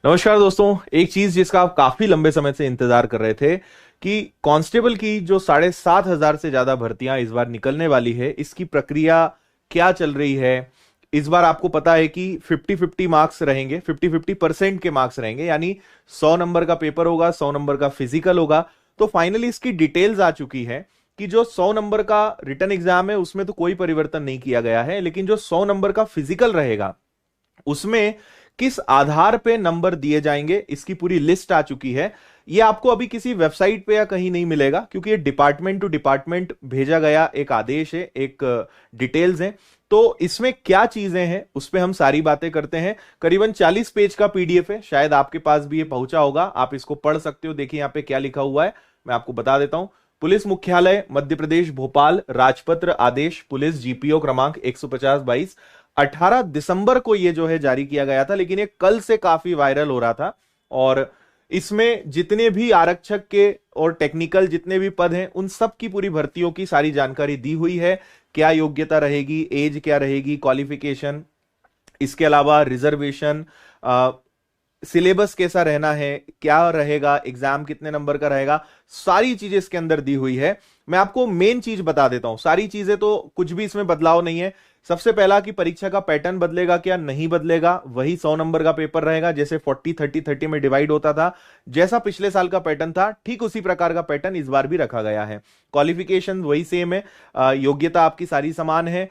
नमस्कार दोस्तों। एक चीज जिसका आप काफी लंबे समय से इंतजार कर रहे थे कि कांस्टेबल की जो 7,500 से ज्यादा भर्तियां इस बार निकलने वाली है, इसकी प्रक्रिया क्या चल रही है। इस बार आपको पता है कि 50-50 मार्क्स रहेंगे, 50-50% के मार्क्स रहेंगे, यानी 100 नंबर का पेपर होगा, 100 नंबर का फिजिकल होगा। तो फाइनली इसकी डिटेल्स आ चुकी है कि जो 100 नंबर का रिटन एग्जाम है उसमें तो कोई परिवर्तन नहीं किया गया है, लेकिन जो 100 नंबर का फिजिकल रहेगा उसमें किस आधार पे नंबर दिए जाएंगे इसकी पूरी लिस्ट आ चुकी है। ये आपको अभी किसी वेबसाइट पे या कहीं नहीं मिलेगा, क्योंकि ये डिपार्टमेंट टू डिपार्टमेंट भेजा गया एक आदेश है, एक डिटेल्स है। तो इसमें क्या चीजें हैं उस पे हम सारी बातें करते हैं। करीबन 40 पेज का पीडीएफ है, शायद आपके पास भी ये पहुंचा होगा, आप इसको पढ़ सकते हो। देखिए यहां पे क्या लिखा हुआ है, मैं आपको बता देता हूं। पुलिस मुख्यालय मध्य प्रदेश भोपाल, राजपत्र आदेश पुलिस जीपीओ क्रमांक 150/22, 18 दिसंबर को ये जो है जारी किया गया था, लेकिन ये कल से काफी वायरल हो रहा था। और इसमें जितने भी आरक्षक के और टेक्निकल जितने भी पद हैं उन सब की पूरी भर्तियों की सारी जानकारी दी हुई है। क्या योग्यता रहेगी, एज क्या रहेगी, क्वालिफिकेशन, इसके अलावा रिजर्वेशन, सिलेबस कैसा रहना है, क्या रहेगा, एग्जाम कितने नंबर का रहेगा, सारी चीजें इसके अंदर दी हुई है। मैं आपको मेन चीज बता देता हूं, सारी चीजें तो कुछ भी इसमें बदलाव नहीं है। सबसे पहला कि परीक्षा का पैटर्न बदलेगा क्या, नहीं बदलेगा, वही 100 नंबर का पेपर रहेगा। जैसे 40-30-30 में डिवाइड होता था, जैसा पिछले साल का पैटर्न था ठीक उसी प्रकार का पैटर्न इस बार भी रखा गया है। क्वालिफिकेशन वही सेम है, योग्यता आपकी सारी समान है।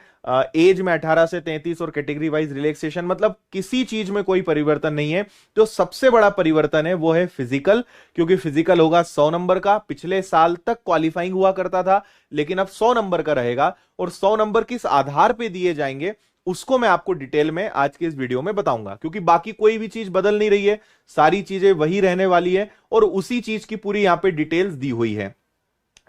एज में 18 से 33 और कैटेगरी वाइज रिलैक्सेशन, मतलब किसी चीज में कोई परिवर्तन नहीं है। जो सबसे बड़ा परिवर्तन है वो है फिजिकल, क्योंकि फिजिकल होगा 100 नंबर का। पिछले साल तक क्वालिफाइंग हुआ करता था, लेकिन अब 100 नंबर का रहेगा। और 100 नंबर किस आधार पे दिए जाएंगे उसको मैं आपको डिटेल में आज के इस वीडियो में बताऊंगा, क्योंकि बाकी कोई भी चीज बदल नहीं रही है, सारी चीजें वही रहने वाली है और उसी चीज की पूरी यहां पे डिटेल्स दी हुई है।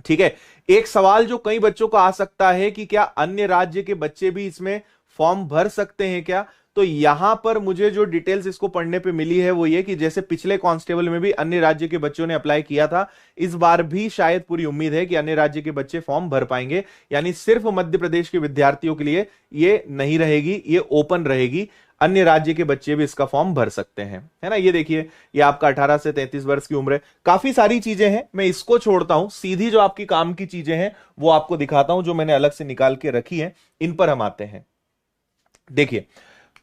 ठीक है। एक सवाल जो कई बच्चों को आ सकता है कि क्या अन्य राज्य के बच्चे भी इसमें फॉर्म भर सकते हैं क्या। तो यहां पर मुझे जो डिटेल्स इसको पढ़ने पे मिली है वो ये कि जैसे पिछले कांस्टेबल में भी अन्य राज्य के बच्चों ने अप्लाई किया था, इस बार भी शायद पूरी उम्मीद है कि अन्य राज्य के बच्चे फॉर्म भर पाएंगे। यानी सिर्फ मध्य प्रदेश के विद्यार्थियों के लिए ये नहीं रहेगी, ये ओपन रहेगी, अन्य राज्य के बच्चे भी इसका फॉर्म भर सकते हैं, है ना। ये देखिए, ये आपका 18 से 33 वर्ष की उम्र है। काफी सारी चीजें हैं, मैं इसको छोड़ता हूं, सीधी जो आपकी काम की चीजें हैं वो आपको दिखाता हूं, जो मैंने अलग से निकाल के रखी है, इन पर हम आते हैं। देखिए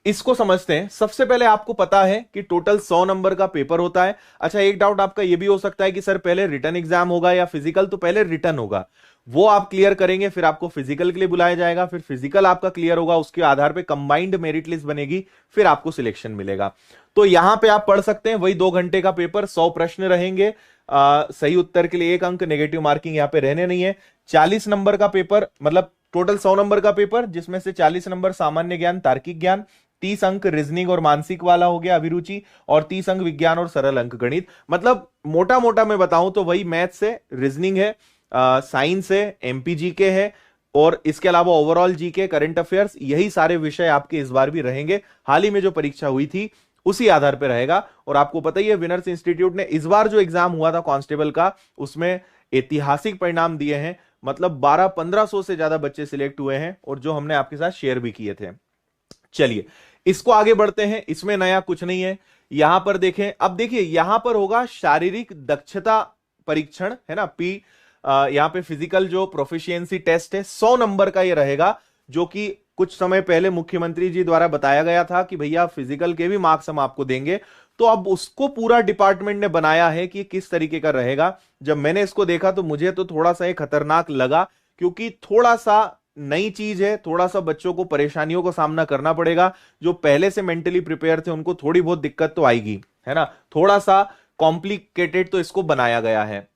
इसको समझते हैं। सबसे पहले आपको पता है कि टोटल 100 नंबर का पेपर होता है। अच्छा, एक डाउट आपका यह भी हो सकता है कि सर पहले रिटन एग्जाम होगा या फिजिकल। तो पहले रिटन होगा, वो आप क्लियर करेंगे, फिर आपको फिजिकल के लिए बुलाया जाएगा, फिर फिजिकल आपका क्लियर होगा, उसके आधार पे कंबाइंड मेरिट लिस्ट बनेगी, फिर आपको सिलेक्शन मिलेगा। तो यहां पे आप पढ़ सकते हैं, वही 2 घंटे का पेपर, 100 प्रश्न रहेंगे। सही उत्तर के लिए 1 अंक, नेगेटिव मार्किंग यहां पे रहने नहीं है। 40 नंबर का पेपर, मतलब टोटल 100 नंबर का पेपर, जिसमें से 40 नंबर सामान्य ज्ञान तार्किक ज्ञान, 30 अंक रीजनिंग और मानसिक वाला हो गया अभिरुचि, और 30 अंक विज्ञान और सरल अंक गणित। मतलब मोटा मोटा मैं बताऊं तो वही मैथ्स है, रीजनिंग है, साइंस है, एमपी के है, और इसके अलावा ओवरऑल जीके, करंट अफेयर्स, यही सारे विषय आपके इस बार भी रहेंगे। हाल ही में जो परीक्षा हुई थी उसी आधार पर रहेगा। और आपको पता ही है, विनर्स इंस्टीट्यूट ने इस बार जो एग्जाम हुआ था कांस्टेबल का, उसमें ऐतिहासिक परिणाम दिए हैं। मतलब 1200-1500 से ज्यादा बच्चे सिलेक्ट हुए हैं, और जो हमने आपके साथ शेयर भी किए थे। चलिए इसको आगे बढ़ते हैं, इसमें नया कुछ नहीं है। यहां पर देखें, अब देखिए यहां पर होगा शारीरिक दक्षता परीक्षण, है ना, पी। यहां पे फिजिकल जो प्रोफिशिएंसी टेस्ट है 100 नंबर का ये रहेगा, जो कि कुछ समय पहले मुख्यमंत्री जी द्वारा बताया गया था कि भैया फिजिकल के भी मार्क्स हम आपको देंगे। तो अब उसको पूरा डिपार्टमेंट ने बनाया है कि किस तरीके का रहेगा। जब मैंने इसको देखा तो मुझे तो थोड़ा सा ये खतरनाक लगा, क्योंकि थोड़ा सा नई चीज है, थोड़ा सा बच्चों को परेशानियों का सामना करना पड़ेगा। जो पहले से मेंटली प्रिपेयर थे उनको थोड़ी बहुत दिक्कत तो आएगी, है ना। थोड़ा सा कॉम्प्लिकेटेड तो इसको बनाया गया है।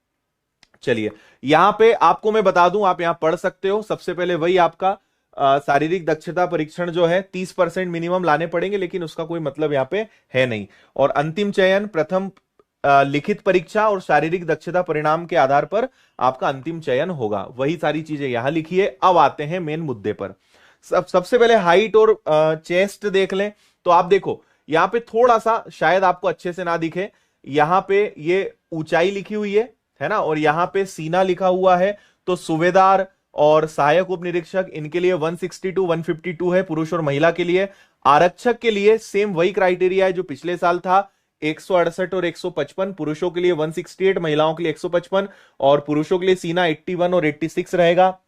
चलिए यहां पे आपको मैं बता दूं, आप यहां पढ़ सकते हो। सबसे पहले वही आपका शारीरिक दक्षता परीक्षण जो है 30% मिनिमम लाने पड़ेंगे, लेकिन उसका कोई मतलब यहां पे है नहीं। और अंतिम चयन, प्रथम लिखित परीक्षा और शारीरिक दक्षता परिणाम के आधार पर आपका अंतिम चयन होगा। वही सारी चीजें यहां लिखी है। अब आते हैं मेन मुद्दे पर। सबसे पहले हाइट और चेस्ट देख लें। तो आप देखो यहां पे थोड़ा सा शायद आपको अच्छे से ना दिखे, यहां पे ये ऊंचाई लिखी हुई है ना, और यहां पे सीना लिखा हुआ है। तो सूबेदार और सहायक उप निरीक्षक, इनके लिए 162-152 है पुरुष और महिला के लिए। आरक्षक के लिए सेम वही क्राइटेरिया है जो पिछले साल था, 168 और 155, पुरुषों के लिए 168, महिलाओं के लिए 155, और पुरुषों के लिए सीना 81 और 86 रहेगा।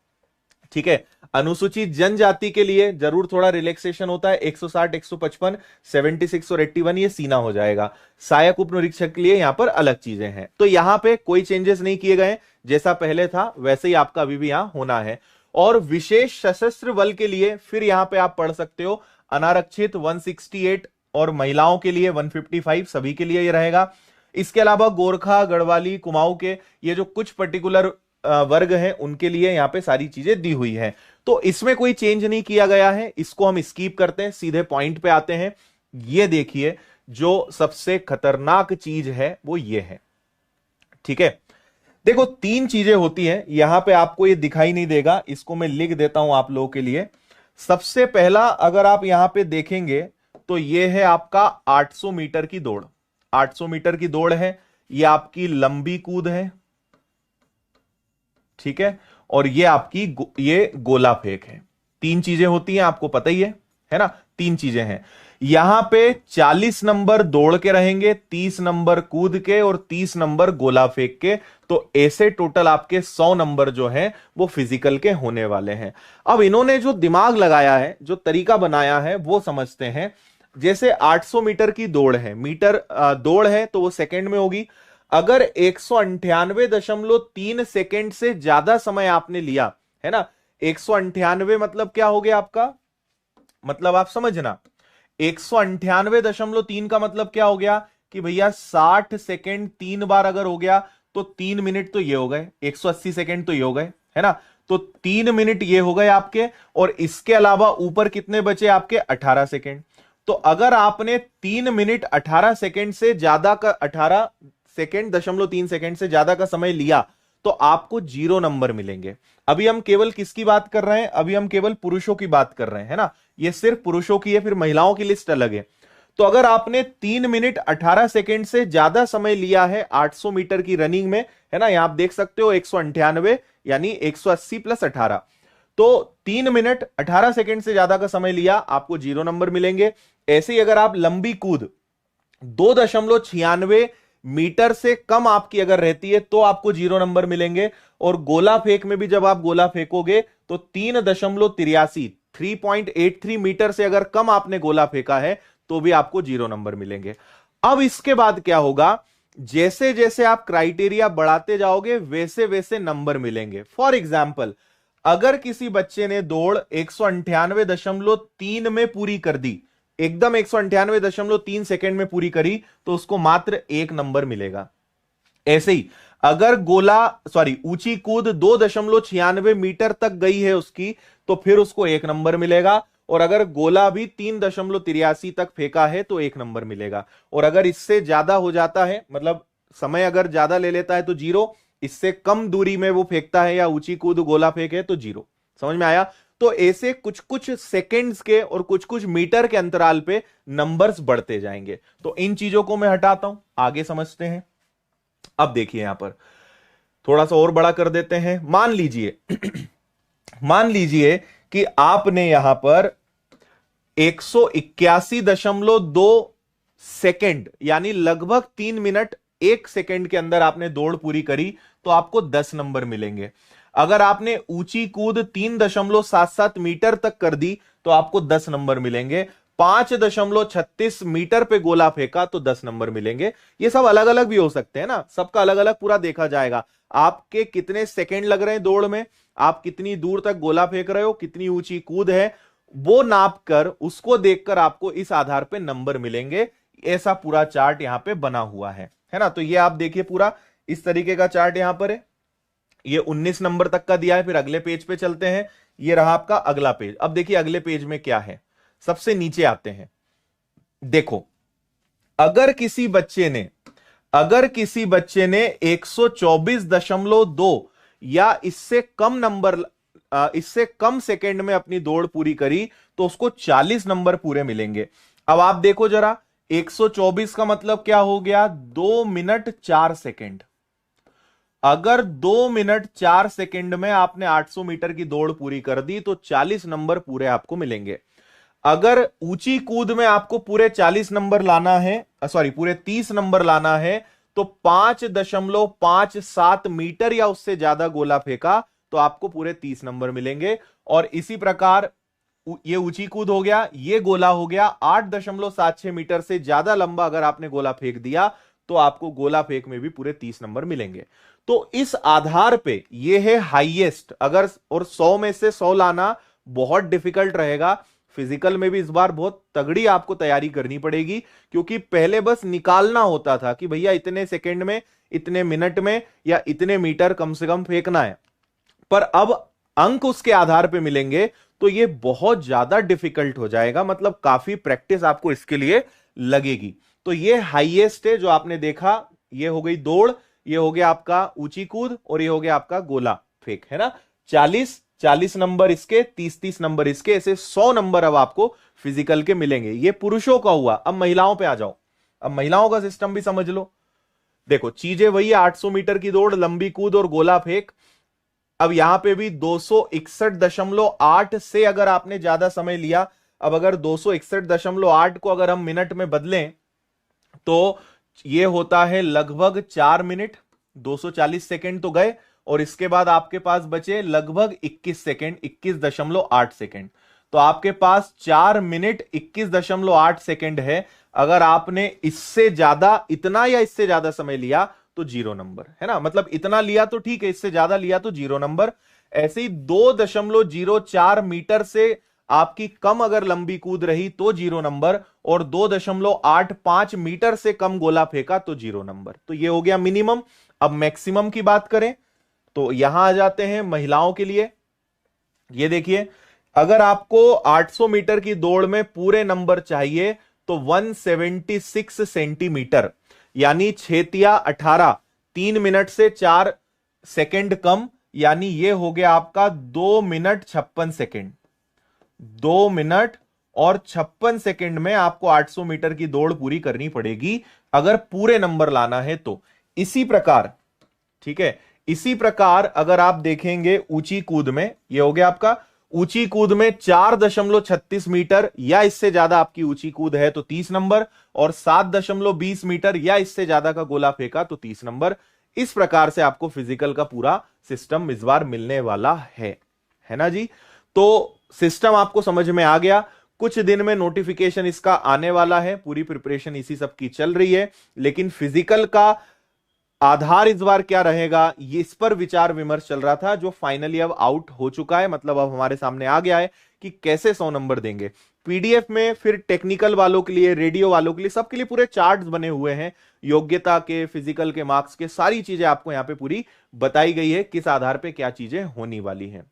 ठीक है, अनुसूचित जनजाति के लिए जरूर थोड़ा रिलैक्सेशन होता है, 160, 155, 76 और 81 ये सीना हो जाएगा। सहायक उप निरीक्षक के लिए यहां पर अलग चीजें हैं। तो यहां पे कोई चेंजेस नहीं किए गए, जैसा पहले था वैसे ही आपका अभी भी यहां होना है। और विशेष सशस्त्र बल के लिए फिर यहां पे आप पढ़ सकते हो, अनारक्षित 168 और महिलाओं के लिए 155, सभी के लिए ये रहेगा। इसके अलावा गोरखा, गढ़वाली, कुमाऊं के ये जो कुछ पर्टिकुलर वर्ग हैं उनके लिए यहां पे सारी चीजें दी हुई हैं। तो इसमें कोई चेंज नहीं किया गया है, इसको हम स्कीप करते हैं, सीधे पॉइंट पे आते हैं। ये देखिए, जो सबसे खतरनाक चीज है वो ये है। ठीक है, देखो 3 चीजें होती हैं, यहां पे आपको ये दिखाई नहीं देगा, इसको मैं लिख देता हूं आप लोगों के लिए। सबसे पहला अगर आप यहां पे देखेंगे तो ये है आपका 800 मीटर की दौड़। 800 मीटर की दौड़ है, ये आपकी लंबी कूद है। ठीक है, और ये आपकी ये गोला फेंक है। 3 चीजें होती हैं, आपको पता ही है ना, 3 चीजें हैं। यहां पे 40 नंबर दौड़ के रहेंगे, 30 नंबर कूद के और 30 नंबर गोला फेंक के। तो ऐसे टोटल आपके 100 नंबर जो हैं वो फिजिकल के होने वाले हैं। अब इन्होंने जो दिमाग लगाया है, जो तरीका बनाया है वो समझते हैं। जैसे 800 मीटर की दौड़ है, मीटर दौड़ है तो वो सेकंड में होगी। अगर 198.3 सेकंड से ज्यादा समय आपने लिया है ना, 198 मतलब क्या हो गया आपका, मतलब आप समझना, 198.3 का मतलब क्या हो गया कि भैया 60 सेकंड 3 बार अगर हो गया तो 3 मिनट तो ये हो गए, 180 सेकंड तो ये हो गए, है ना। तो 3 मिनट ये हो गए आपके, और इसके अलावा ऊपर कितने बचे आपके, 18 सेकंड। तो अगर आपने 3 मिनट 18 सेकंड से ज्यादा का 18 सेकंड 0.3 सेकंड से ज्यादा का समय लिया तो आपको 0 नंबर मिलेंगे। अभी हम केवल किसकी बात कर रहे हैं, अभी हम केवल पुरुषों की बात कर रहे हैं, है ना, ये सिर्फ पुरुषों की है, फिर महिलाओं की लिस्ट अलग है। तो अगर आपने 3 मिनट 18 सेकंड से ज्यादा समय लिया है 800 मीटर की रनिंग में, है ना, यहां आप देख सकते हो 198 यानी 180 प्लस 18, तो 3 मिनट 18 सेकंड से ज्यादा का समय लिया आपको 0 नंबर मिलेंगे। ऐसे ही अगर आप लंबी कूद 2.96 मीटर से कम आपकी अगर रहती है तो आपको 0 नंबर मिलेंगे। और गोला फेंक में भी जब आप गोला फेंकोगे तो 3.83 मीटर से अगर कम आपने गोला फेंका है तो भी आपको 0 नंबर मिलेंगे। अब इसके बाद क्या होगा, जैसे जैसे आप क्राइटेरिया बढ़ाते जाओगे वैसे वैसे नंबर मिलेंगे। फॉर एग्जाम्पल, अगर किसी बच्चे ने दौड़ 198.3 में पूरी कर दी, एकदम 198.3 सेकंड में पूरी करी, तो उसको मात्र 1 नंबर मिलेगा। ऐसे ही अगर ऊंची कूद 2.96 मीटर तक गई है उसकी, तो फिर उसको 1 नंबर मिलेगा। और अगर गोला भी 3.83 तक फेंका है तो 1 नंबर मिलेगा। और अगर इससे ज्यादा हो जाता है, मतलब समय अगर ज्यादा ले लेता है तो 0, इससे कम दूरी में वो फेंकता है या ऊंची कूद गोला फेंके तो 0। समझ में आया। तो ऐसे कुछ कुछ सेकंड्स के और कुछ कुछ मीटर के अंतराल पे नंबर्स बढ़ते जाएंगे। तो इन चीजों को मैं हटाता हूं, आगे समझते हैं। अब देखिए यहां पर थोड़ा सा और बड़ा कर देते हैं। मान लीजिए कि आपने यहां पर 181.2 सेकंड यानी लगभग 3 मिनट 1 सेकंड के अंदर आपने दौड़ पूरी करी तो आपको 10 नंबर मिलेंगे। अगर आपने ऊंची कूद 3.77 मीटर तक कर दी तो आपको 10 नंबर मिलेंगे। 5.36 मीटर पे गोला फेंका तो 10 नंबर मिलेंगे। ये सब अलग अलग भी हो सकते हैं ना, सबका अलग अलग पूरा देखा जाएगा। आपके कितने सेकंड लग रहे हैं दौड़ में, आप कितनी दूर तक गोला फेंक रहे हो, कितनी ऊंची कूद है, वो नाप कर उसको देखकर आपको इस आधार पे नंबर मिलेंगे। ऐसा पूरा चार्ट यहां पे बना हुआ है ना। तो ये आप देखिए पूरा इस तरीके का चार्ट यहां पर है। ये 19 नंबर तक का दिया है। फिर अगले पेज पे चलते हैं, ये रहा आपका अगला पेज। अब देखिए अगले पेज में क्या है, सबसे नीचे आते हैं। देखो अगर किसी बच्चे ने 124.2 या इससे कम नंबर, इससे कम सेकंड में अपनी दौड़ पूरी करी तो उसको 40 नंबर पूरे मिलेंगे। अब आप देखो जरा, 124 का मतलब क्या हो गया, 2 मिनट 4 सेकंड। अगर 2 मिनट 4 सेकंड में आपने 800 मीटर की दौड़ पूरी कर दी तो 40 नंबर पूरे आपको मिलेंगे। अगर ऊंची कूद में आपको पूरे 40 नंबर लाना है, सॉरी पूरे 30 नंबर लाना है, तो 5.57 मीटर या उससे ज्यादा गोला फेंका तो आपको पूरे 30 नंबर मिलेंगे। और इसी प्रकार ये ऊंची कूद हो गया, ये गोला हो गया, 8.76 मीटर से ज्यादा लंबा अगर आपने गोला फेंक दिया तो आपको गोला फेंक में भी पूरे 30 नंबर मिलेंगे। तो इस आधार पे ये है हाईएस्ट। अगर और 100 में से 100 लाना बहुत डिफिकल्ट रहेगा। फिजिकल में भी इस बार बहुत तगड़ी आपको तैयारी करनी पड़ेगी, क्योंकि पहले बस निकालना होता था कि भैया इतने सेकंड में, इतने मिनट में या इतने मीटर कम से कम फेंकना है, पर अब अंक उसके आधार पे मिलेंगे तो ये बहुत ज्यादा डिफिकल्ट हो जाएगा। मतलब काफी प्रैक्टिस आपको इसके लिए लगेगी। तो ये हाईएस्ट है जो आपने देखा, ये हो गई दौड़, ये हो गया आपका ऊंची कूद और ये हो गया आपका गोला फेंक, है ना। 40 नंबर इसके, 30 नंबर इसके, ऐसे 100 नंबर अब आपको फिजिकल के मिलेंगे। ये पुरुषों का हुआ। अब महिलाओं पे आ जाओ। अब महिलाओं का सिस्टम भी समझ लो। देखो चीजें वही है, 800 मीटर की दौड़, लंबी कूद और गोला फेंक। अब यहां पे भी 261.8 से अगर आपने ज्यादा समय लिया, अब अगर 261.8 को अगर हम मिनट में बदलें तो ये होता है लगभग 4 मिनट। 240 सेकंड तो गए और इसके बाद आपके पास बचे लगभग 21 सेकंड, 21.8 सेकंड। तो आपके पास 4 मिनट 21.8 सेकंड है। अगर आपने इससे ज्यादा, इतना या इससे ज्यादा समय लिया तो 0 नंबर, है ना। मतलब इतना लिया तो ठीक है, इससे ज्यादा लिया तो 0 नंबर। ऐसे ही 2.04 मीटर से आपकी कम अगर लंबी कूद रही तो 0 नंबर, और 2.85 मीटर से कम गोला फेंका तो 0 नंबर। तो ये हो गया मिनिमम। अब मैक्सिमम की बात करें तो यहां आ जाते हैं महिलाओं के लिए। ये देखिए, अगर आपको 800 मीटर की दौड़ में पूरे नंबर चाहिए तो 176 सेंटीमीटर, यानी 6×18, 3 मिनट से 4 सेकंड कम, यानी ये हो गया आपका 2 मिनट 56 सेकंड। 2 मिनट और 56 सेकंड में आपको 800 मीटर की दौड़ पूरी करनी पड़ेगी अगर पूरे नंबर लाना है तो। इसी प्रकार, ठीक है, इसी प्रकार अगर आप देखेंगे ऊंची कूद में, ये हो गया आपका ऊंची कूद में 4.36 मीटर या इससे ज्यादा आपकी ऊंची कूद है तो 30 नंबर, और 7.20 मीटर या इससे ज्यादा का गोला फेंका तो 30 नंबर। इस प्रकार से आपको फिजिकल का पूरा सिस्टम इस बार मिलने वाला है ना जी। तो सिस्टम आपको समझ में आ गया। कुछ दिन में नोटिफिकेशन इसका आने वाला है, पूरी प्रिपरेशन इसी सब की चल रही है। लेकिन फिजिकल का आधार इस बार क्या रहेगा, ये इस पर विचार विमर्श चल रहा था, जो फाइनली अब आउट हो चुका है। मतलब अब हमारे सामने आ गया है कि कैसे 100 नंबर देंगे। पीडीएफ में फिर टेक्निकल वालों के लिए, रेडियो वालों के लिए, सबके लिए पूरे चार्ट्स बने हुए हैं, योग्यता के, फिजिकल के मार्क्स के, सारी चीजें आपको यहां पे पूरी बताई गई है, किस आधार पे क्या चीजें होने वाली हैं।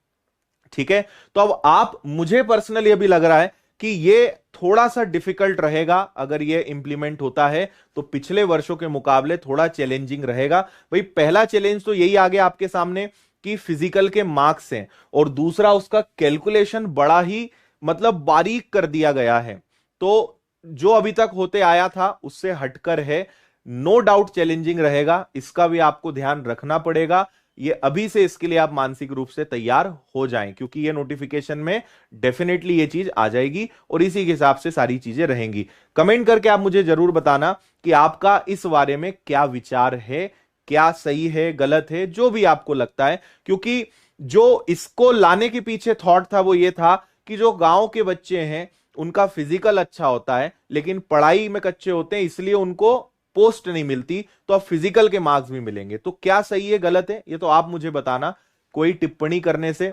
ठीक है, तो अब आप, मुझे पर्सनली अभी लग रहा है कि ये थोड़ा सा डिफिकल्ट रहेगा। अगर ये इंप्लीमेंट होता है तो पिछले वर्षों के मुकाबले थोड़ा चैलेंजिंग रहेगा। भाई पहला चैलेंज तो यही आ गया आपके सामने कि फिजिकल के मार्क्स हैं, और दूसरा उसका कैलकुलेशन बड़ा ही मतलब बारीक कर दिया गया है। तो जो अभी तक होते आया था उससे हटकर है, नो डाउट चैलेंजिंग रहेगा। इसका भी आपको ध्यान रखना पड़ेगा। ये अभी से इसके लिए आप मानसिक रूप से तैयार हो जाएं, क्योंकि ये नोटिफिकेशन में डेफिनेटली ये चीज आ जाएगी और इसी के हिसाब से सारी चीजें रहेंगी। कमेंट करके आप मुझे जरूर बताना कि आपका इस बारे में क्या विचार है, क्या सही है, गलत है, जो भी आपको लगता है। क्योंकि जो इसको लाने के पीछे थॉट था वो ये था कि जो गांव के बच्चे हैं उनका फिजिकल अच्छा होता है लेकिन पढ़ाई में कच्चे होते हैं, इसलिए उनको पोस्ट नहीं मिलती, तो अब फिजिकल के मार्क्स भी मिलेंगे। तो क्या सही है गलत है ये तो आप मुझे बताना। कोई टिप्पणी करने से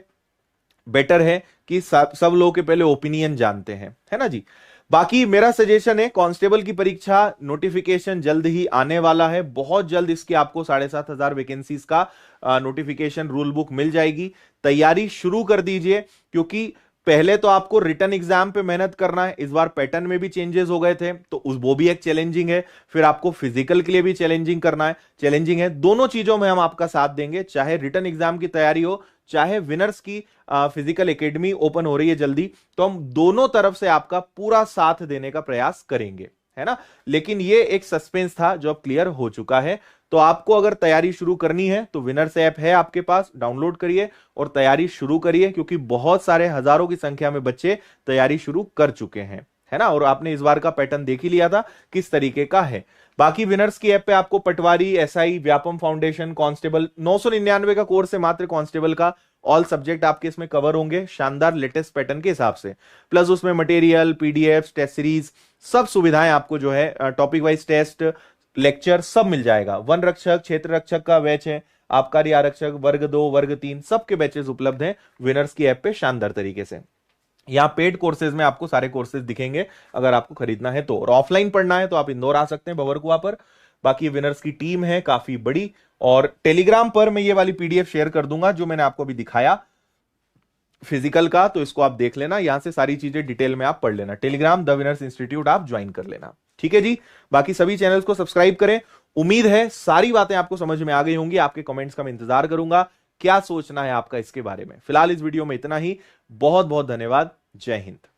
बेटर है कि सब लोगों के पहले ओपिनियन जानते हैं, है ना जी। बाकी मेरा सजेशन है, कांस्टेबल की परीक्षा नोटिफिकेशन जल्द ही आने वाला है, बहुत जल्द इसकी आपको 7,500 वैकेंसीज का नोटिफिकेशन रूल बुक मिल जाएगी। तैयारी शुरू कर दीजिए, क्योंकि पहले तो आपको रिटन एग्जाम पे मेहनत करना है। इस बार पैटर्न में भी चेंजेस हो गए थे तो वो भी एक चैलेंजिंग है। फिर आपको फिजिकल के लिए भी चैलेंजिंग करना है, चैलेंजिंग है। दोनों चीजों में हम आपका साथ देंगे, चाहे रिटन एग्जाम की तैयारी हो, चाहे विनर्स की फिजिकल एकेडमी ओपन हो रही है जल्दी, तो हम दोनों तरफ से आपका पूरा साथ देने का प्रयास करेंगे, है ना। लेकिन ये एक सस्पेंस था जो अब क्लियर हो चुका है। तो आपको अगर तैयारी शुरू करनी है तो विनर्स ऐप है आपके पास, डाउनलोड करिए और तैयारी शुरू करिए, क्योंकि बहुत सारे हजारों की संख्या में बच्चे तैयारी शुरू कर चुके हैं, है ना। और आपने इस बार का पैटर्न देख ही लिया था किस तरीके का है। बाकी विनर्स की ऐप पे आपको पटवारी, एसआई, व्यापम फाउंडेशन, कांस्टेबल 999 का कोर्स है मात्र कांस्टेबल का। ऑल सब्जेक्ट आपके इसमें कवर होंगे शानदार लेटेस्ट पैटर्न के हिसाब से। प्लस उसमें मटेरियल, पीडीएफ, टेस्ट सीरीज, सब सुविधाएं आपको जो है टॉपिक वाइज टेस्ट, लेक्चर सब मिल जाएगा। वन रक्षक, क्षेत्र रक्षक का बैच है, आबकारी आरक्षक, वर्ग 2, वर्ग 3 सबके बैचेस उपलब्ध हैं विनर्स की ऐप पे शानदार तरीके से। यहाँ पेड कोर्सेज में आपको सारे कोर्सेज दिखेंगे अगर आपको खरीदना है तो। और ऑफलाइन पढ़ना है तो आप इंदौर आ सकते हैं भंवरकुआ पर। बाकी विनर्स की टीम है काफी बड़ी। और टेलीग्राम पर मैं ये वाली पीडीएफ शेयर कर दूंगा जो मैंने आपको अभी दिखाया फिजिकल का, तो इसको आप देख लेना, यहां से सारी चीजें डिटेल में आप पढ़ लेना। टेलीग्राम द विनर्स इंस्टीट्यूट आप ज्वाइन कर लेना, ठीक है जी। बाकी सभी चैनल्स को सब्सक्राइब करें। उम्मीद है सारी बातें आपको समझ में आ गई होंगी। आपके कमेंट्स का मैं इंतजार करूंगा, क्या सोचना है आपका इसके बारे में। फिलहाल इस वीडियो में इतना ही। बहुत बहुत धन्यवाद। जय हिंद।